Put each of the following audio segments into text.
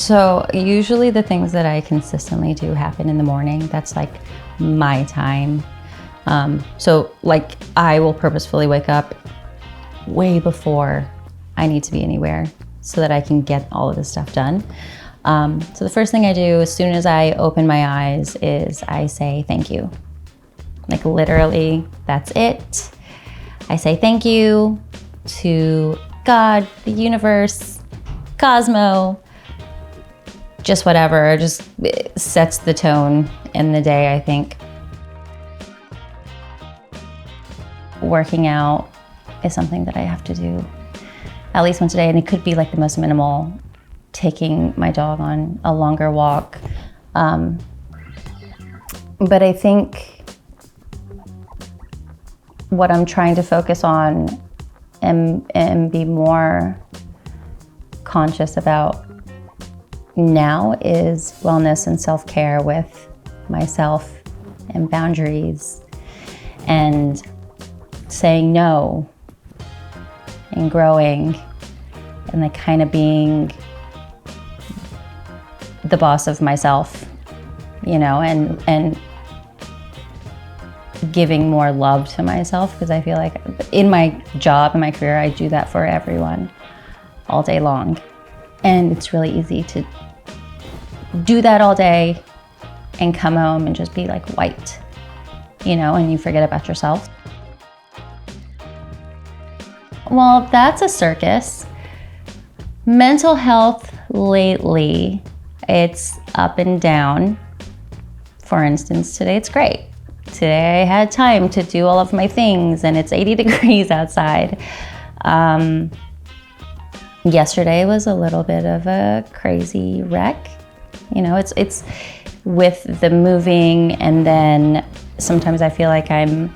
So usually the things that I consistently do happen in the morning. That's like my time. So like I will purposefully wake up way before I need to be anywhere so that I can get all of this stuff done. So the first thing I do as soon as I open my eyes is I say thank you. Like literally, that's it. I say thank you to God, the universe, Cosmo, just whatever, just sets the tone in the day, I think. Working out is something that I have to do at least once a day, and it could be like the most minimal, taking my dog on a longer walk. But I think what I'm trying to focus on and be more conscious about now is wellness and self-care with myself and boundaries and saying no and growing and like kind of being the boss of myself, you know, and giving more love to myself, because I feel like in my job, in my career, I do that for everyone all day long. And it's really easy to do that all day and come home and just be like white, you know, and you forget about yourself. Well, that's a circus. Mental health lately, it's up and down. For instance, today it's great. Today I had time to do all of my things and it's 80 degrees outside. Yesterday was a little bit of a crazy wreck. You know, it's with the moving, and then sometimes I feel like I'm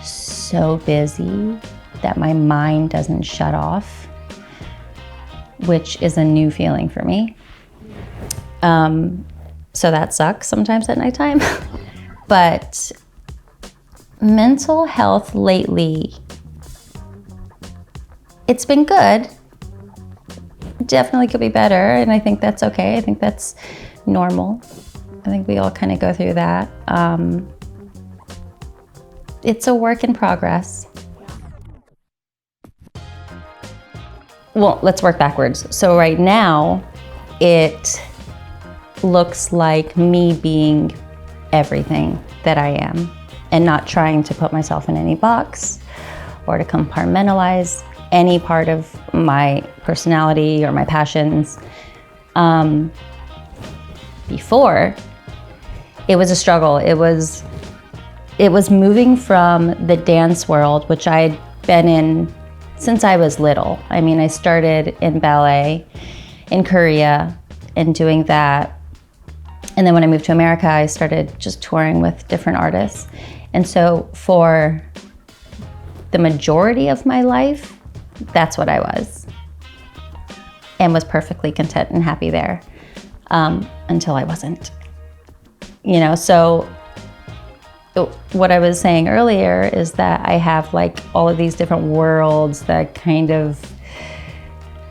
so busy that my mind doesn't shut off, which is a new feeling for me. So that sucks sometimes at nighttime. But mental health lately, it's been good. Definitely could be better, and I think that's okay. I think that's normal. I think we all kind of go through that. It's a work in progress. Well, let's work backwards. So right now, it looks like me being everything that I am and not trying to put myself in any box or to compartmentalize any part of my personality or my passions. Before, it was a struggle. It was moving from the dance world, which I'd been in since I was little. I mean, I started in ballet in Korea and doing that. And then when I moved to America, I started just touring with different artists. And so for the majority of my life, that's what I was, and was perfectly content and happy there, until I wasn't. You know, so what I was saying earlier is that I have like all of these different worlds that kind of,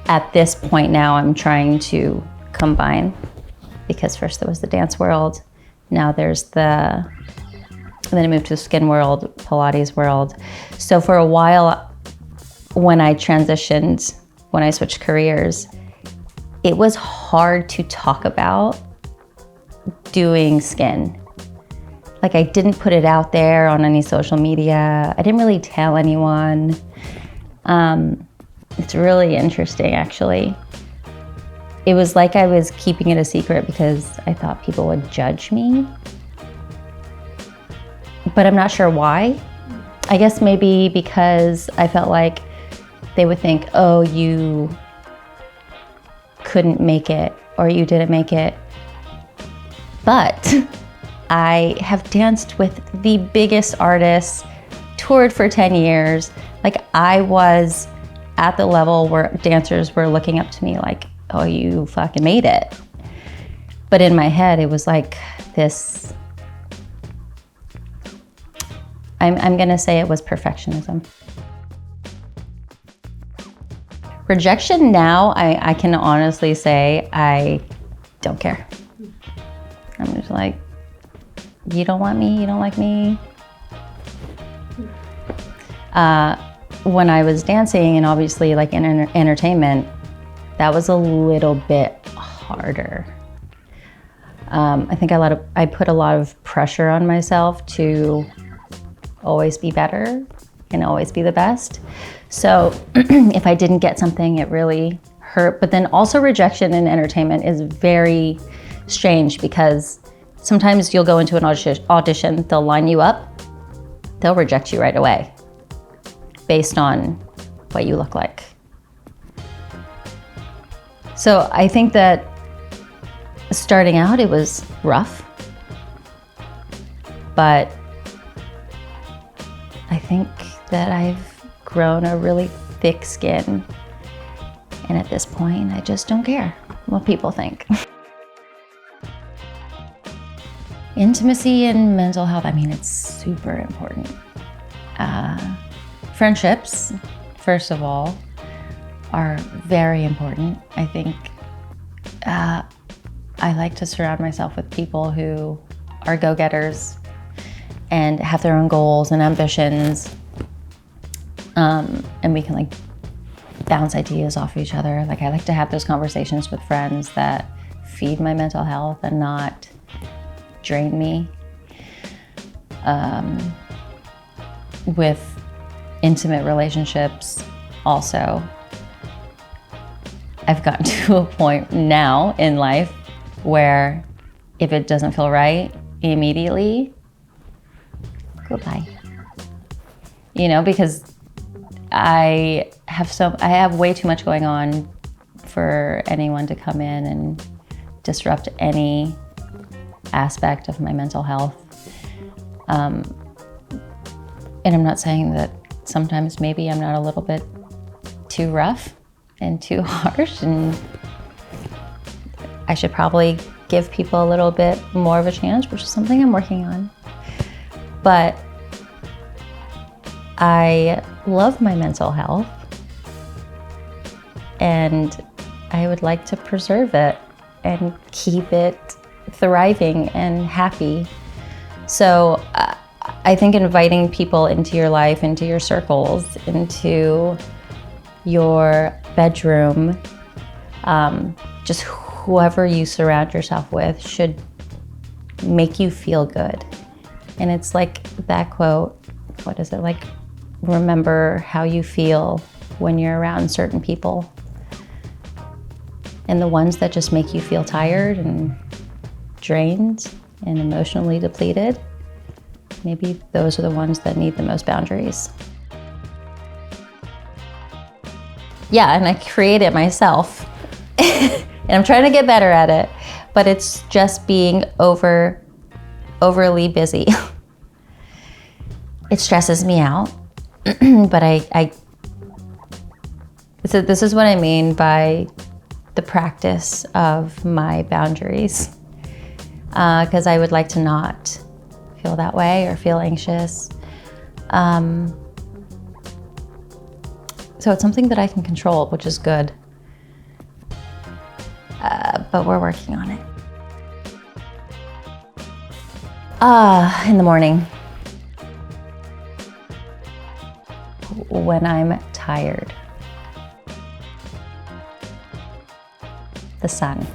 at this point now, I'm trying to combine. Because first there was the dance world, now there's and then I moved to the skin world, Pilates world. So for a while, when I transitioned, when I switched careers, it was hard to talk about doing skin. Like I didn't put it out there on any social media. I didn't really tell anyone. It's really interesting, actually. It was like I was keeping it a secret because I thought people would judge me. But I'm not sure why. I guess maybe because I felt like they would think, oh, you couldn't make it or you didn't make it. But I have danced with the biggest artists, toured for 10 years. Like I was at the level where dancers were looking up to me like, oh, you fucking made it. But in my head, it was like this, I'm gonna say it was perfectionism. Rejection now, I can honestly say I don't care. I'm just like, you don't want me, you don't like me. When I was dancing and obviously like in entertainment, that was a little bit harder. I think I put a lot of pressure on myself to always be better and always be the best. So if I didn't get something, it really hurt. But then also rejection in entertainment is very strange because sometimes you'll go into an audition, they'll line you up, they'll reject you right away based on what you look like. So I think that starting out, it was rough, but I think that I've grown a really thick skin. And at this point, I just don't care what people think. Intimacy and mental health, I mean, it's super important. Friendships, first of all, are very important. I think I like to surround myself with people who are go-getters and have their own goals and ambitions. And we can like bounce ideas off each other. Like I like to have those conversations with friends that feed my mental health and not drain me. With intimate relationships also, I've gotten to a point now in life where if it doesn't feel right immediately, goodbye. You know, because I have way too much going on for anyone to come in and disrupt any aspect of my mental health. And I'm not saying that sometimes maybe I'm not a little bit too rough and too harsh, and I should probably give people a little bit more of a chance, which is something I'm working on. But I love my mental health and I would like to preserve it and keep it thriving and happy. So I think inviting people into your life, into your circles, into your bedroom, just whoever you surround yourself with should make you feel good. And it's like that quote, what is it, like, remember how you feel when you're around certain people. And the ones that just make you feel tired and drained and emotionally depleted, maybe those are the ones that need the most boundaries. Yeah, and I create it myself. And I'm trying to get better at it, but it's just being overly busy. It stresses me out, but so this is what I mean by the practice of my boundaries, because I would like to not feel that way or feel anxious. So it's something that I can control, which is good, but we're working on it. In the morning, when I'm tired. The sun.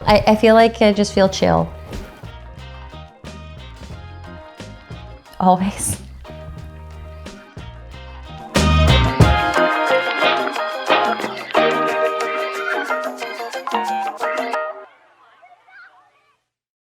I feel like I just feel chill. Always.